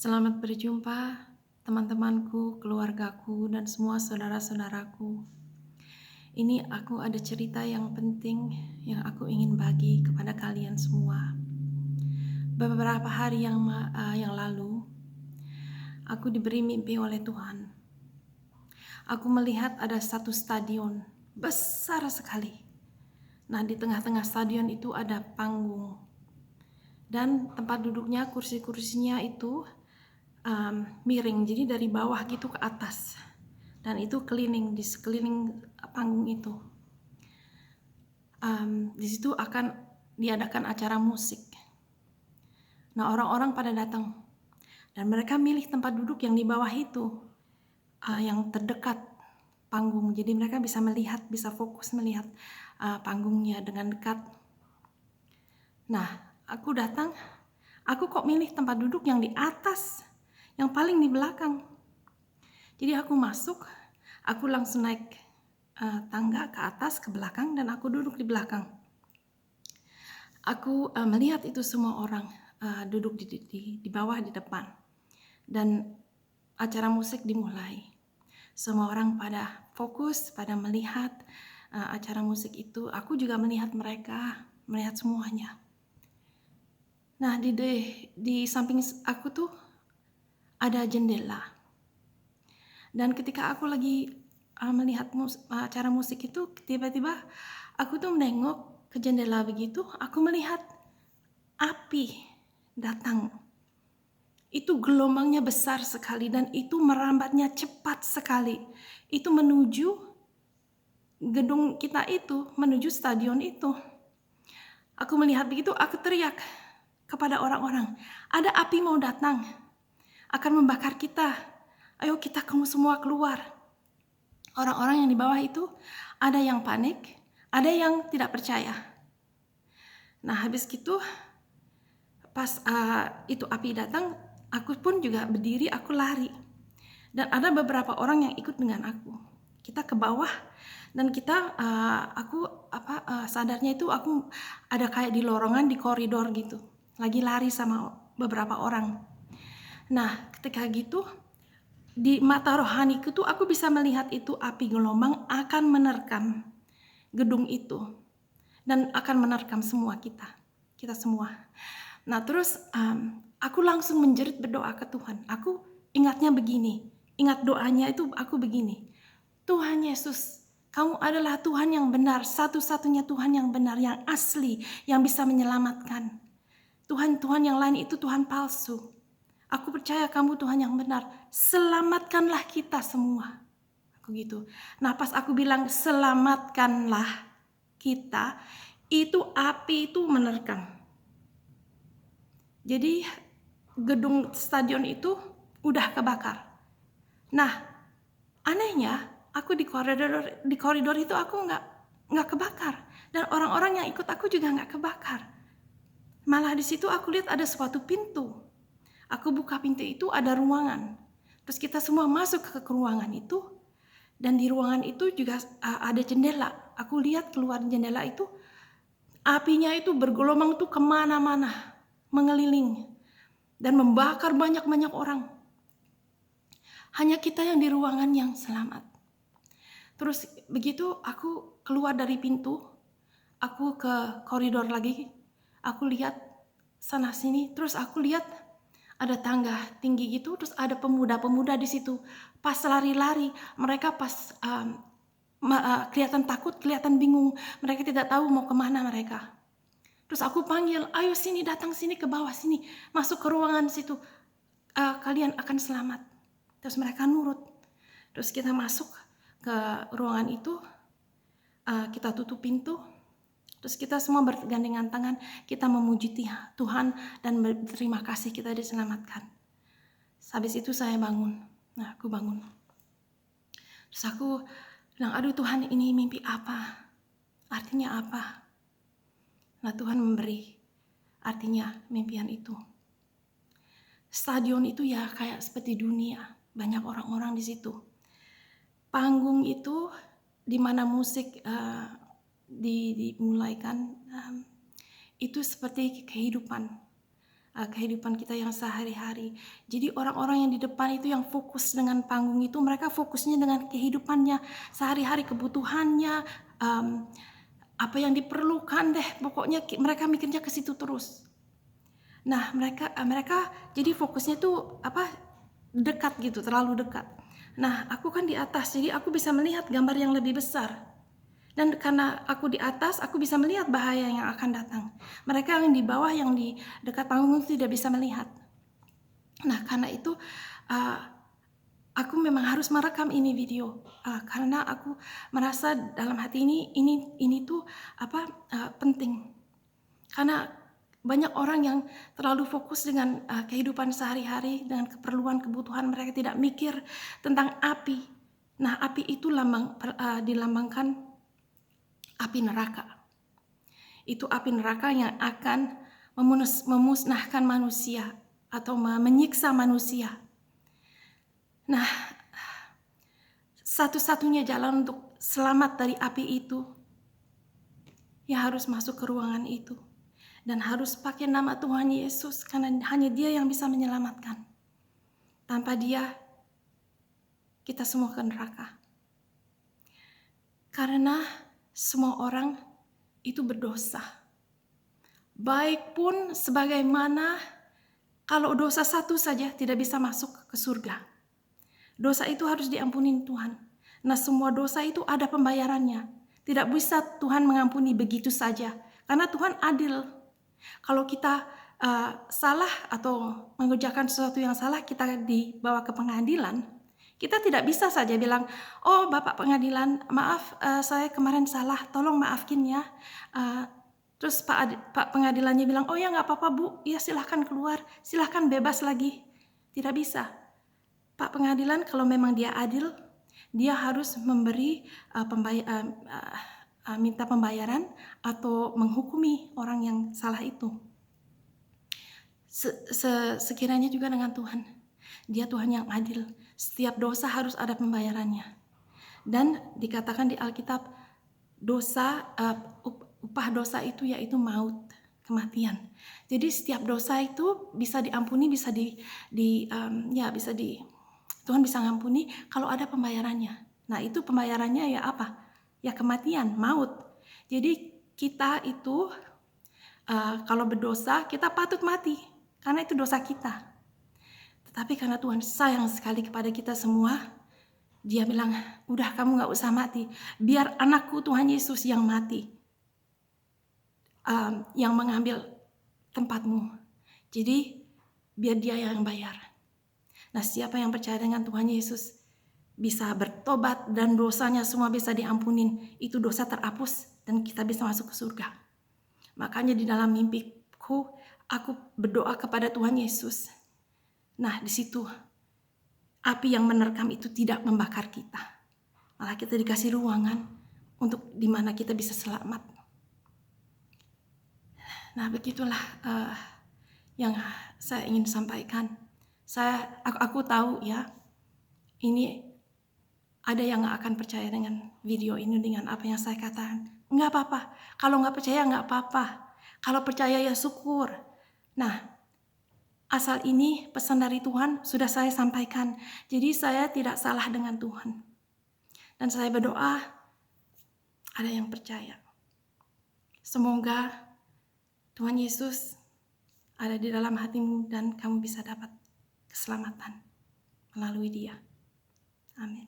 Selamat berjumpa teman-temanku, keluargaku, dan semua saudara-saudaraku. Ini aku ada cerita yang penting yang aku ingin bagi kepada kalian semua. Beberapa hari yang lalu, aku diberi mimpi oleh Tuhan. Aku melihat ada satu stadion besar sekali. Nah, di tengah-tengah stadion itu ada panggung. Dan tempat duduknya, kursi-kursinya itu miring, jadi dari bawah gitu ke atas, dan itu keliling di sekeliling panggung itu. Di situ akan diadakan acara musik. Nah, orang-orang pada datang dan mereka milih tempat duduk yang di bawah itu, yang terdekat panggung, jadi mereka bisa melihat, bisa fokus melihat panggungnya dengan dekat. Nah, aku datang, aku kok milih tempat duduk yang di atas, yang paling di belakang. Jadi aku masuk, aku langsung naik tangga ke atas, ke belakang, dan aku duduk di belakang. Aku melihat itu semua orang duduk di bawah, di depan. Dan acara musik dimulai. Semua orang pada fokus, pada melihat acara musik itu. Aku juga melihat mereka, melihat semuanya. Nah, di samping aku tuh ada jendela. Dan ketika aku lagi melihat acara musik itu, tiba-tiba aku tuh menengok ke jendela begitu, aku melihat api datang. Itu gelombangnya besar sekali dan itu merambatnya cepat sekali. Itu menuju gedung kita itu, menuju stadion itu. Aku melihat begitu, aku teriak kepada orang-orang, ada api mau datang, akan membakar kita. Ayo kita kamu semua keluar. Orang-orang yang di bawah itu ada yang panik, ada yang tidak percaya. Nah, habis gitu pas itu api datang, aku pun juga berdiri, aku lari. Dan ada beberapa orang yang ikut dengan aku. Kita ke bawah dan kita sadarnya itu aku ada kayak di lorongan, di koridor gitu. Lagi lari sama beberapa orang. Nah, ketika gitu di mata rohaniku tuh aku bisa melihat itu api gelombang akan menerkam gedung itu dan akan menerkam semua kita semua. Nah, terus aku langsung menjerit berdoa ke Tuhan. Aku ingatnya begini, ingat doanya itu aku begini. Tuhan Yesus, kamu adalah Tuhan yang benar, satu-satunya Tuhan yang benar, yang asli, yang bisa menyelamatkan. Tuhan-Tuhan yang lain itu Tuhan palsu. Aku percaya kamu Tuhan yang benar. Selamatkanlah kita semua. Aku gitu. Nah, pas aku bilang selamatkanlah kita, itu api itu menerkam. Jadi gedung stadion itu udah kebakar. Nah, anehnya aku di koridor itu aku nggak kebakar, dan orang-orang yang ikut aku juga nggak kebakar. Malah di situ aku lihat ada suatu pintu. Aku buka pintu itu, ada ruangan. Terus kita semua masuk ke ruangan itu. Dan di ruangan itu juga ada jendela. Aku lihat keluar jendela itu, apinya itu bergelombang tuh kemana-mana. Mengeliling. Dan membakar banyak-banyak orang. Hanya kita yang di ruangan yang selamat. Terus begitu aku keluar dari pintu. Aku ke koridor lagi. Aku lihat sana sini. Terus aku lihat ada tangga tinggi gitu, terus ada pemuda-pemuda di situ. Pas lari-lari, mereka pas kelihatan takut, kelihatan bingung. Mereka tidak tahu mau kemana mereka. Terus aku panggil, ayo sini, datang sini ke bawah sini, masuk ke ruangan situ. Kalian akan selamat. Terus mereka nurut. Terus kita masuk ke ruangan itu, kita tutup pintu. Terus kita semua bergandengan tangan, kita memuji Tuhan dan berterima kasih kita diselamatkan. Habis itu saya bangun. Nah, aku bangun. Terus aku bilang, aduh Tuhan, ini mimpi apa? Artinya apa? Nah, Tuhan memberi artinya mimpian itu. Stadion itu ya kayak seperti dunia. Banyak orang-orang di situ. Panggung itu di mana musik dimulaikan, itu seperti kehidupan. kehidupan kita yang sehari-hari. Jadi orang-orang yang di depan itu yang fokus dengan panggung itu, mereka fokusnya dengan kehidupannya sehari-hari, kebutuhannya, apa yang diperlukan deh. Pokoknya mereka mikirnya ke situ terus. Nah, mereka jadi fokusnya tuh dekat gitu, terlalu dekat. Nah, aku kan di atas, jadi aku bisa melihat gambar yang lebih besar. Dan karena aku di atas, aku bisa melihat bahaya yang akan datang. Mereka yang di bawah, yang di dekat panggung itu tidak bisa melihat. Nah, karena itu aku memang harus merekam ini video, karena aku merasa dalam hati ini tuh penting. Karena banyak orang yang terlalu fokus dengan kehidupan sehari-hari, dengan keperluan, kebutuhan, mereka tidak mikir tentang api. Nah, api itu dilambangkan api neraka. Itu api neraka yang akan memusnahkan manusia atau menyiksa manusia. Nah, satu-satunya jalan untuk selamat dari api itu, ya harus masuk ke ruangan itu. Dan harus pakai nama Tuhan Yesus, karena hanya Dia yang bisa menyelamatkan. Tanpa Dia, kita semua ke neraka. Karena semua orang itu berdosa. Baik pun sebagaimana kalau dosa satu saja tidak bisa masuk ke surga. Dosa itu harus diampuni Tuhan. Nah, semua dosa itu ada pembayarannya. Tidak bisa Tuhan mengampuni begitu saja. Karena Tuhan adil. Kalau kita salah atau mengerjakan sesuatu yang salah, kita dibawa ke pengadilan. Kita tidak bisa saja bilang, oh Bapak pengadilan, maaf saya kemarin salah, tolong maafkin ya. Terus Pak pengadilannya bilang, oh ya nggak apa-apa Bu, ya silahkan keluar, silahkan bebas lagi. Tidak bisa. Pak pengadilan kalau memang dia adil, dia harus memberi minta pembayaran atau menghukumi orang yang salah itu. Sekiranya juga dengan Tuhan. Dia Tuhan yang adil. Setiap dosa harus ada pembayarannya. Dan dikatakan di Alkitab, upah dosa itu yaitu maut, kematian. Jadi setiap dosa itu bisa diampuni, Tuhan bisa ngampuni kalau ada pembayarannya. Nah, itu pembayarannya ya apa? Ya kematian, maut. Jadi kita itu kalau berdosa, kita patut mati karena itu dosa kita. Tetapi karena Tuhan sayang sekali kepada kita semua, Dia bilang, udah kamu gak usah mati, biar anakku Tuhan Yesus yang mati, yang mengambil tempatmu. Jadi biar Dia yang bayar. Nah, siapa yang percaya dengan Tuhan Yesus bisa bertobat dan dosanya semua bisa diampunin, itu dosa terhapus dan kita bisa masuk ke surga. Makanya di dalam mimpiku, aku berdoa kepada Tuhan Yesus. Nah, di situ api yang menerkam itu tidak membakar kita. Malah kita dikasih ruangan untuk di mana kita bisa selamat. Nah, begitulah yang saya ingin sampaikan. Aku tahu ya, ini ada yang gak akan percaya dengan video ini, dengan apa yang saya katakan. Nggak apa-apa. Kalau nggak percaya nggak apa-apa. Kalau percaya ya syukur. Nah, asal ini pesan dari Tuhan sudah saya sampaikan. Jadi saya tidak salah dengan Tuhan. Dan saya berdoa ada yang percaya. Semoga Tuhan Yesus ada di dalam hatimu dan kamu bisa dapat keselamatan melalui Dia. Amin.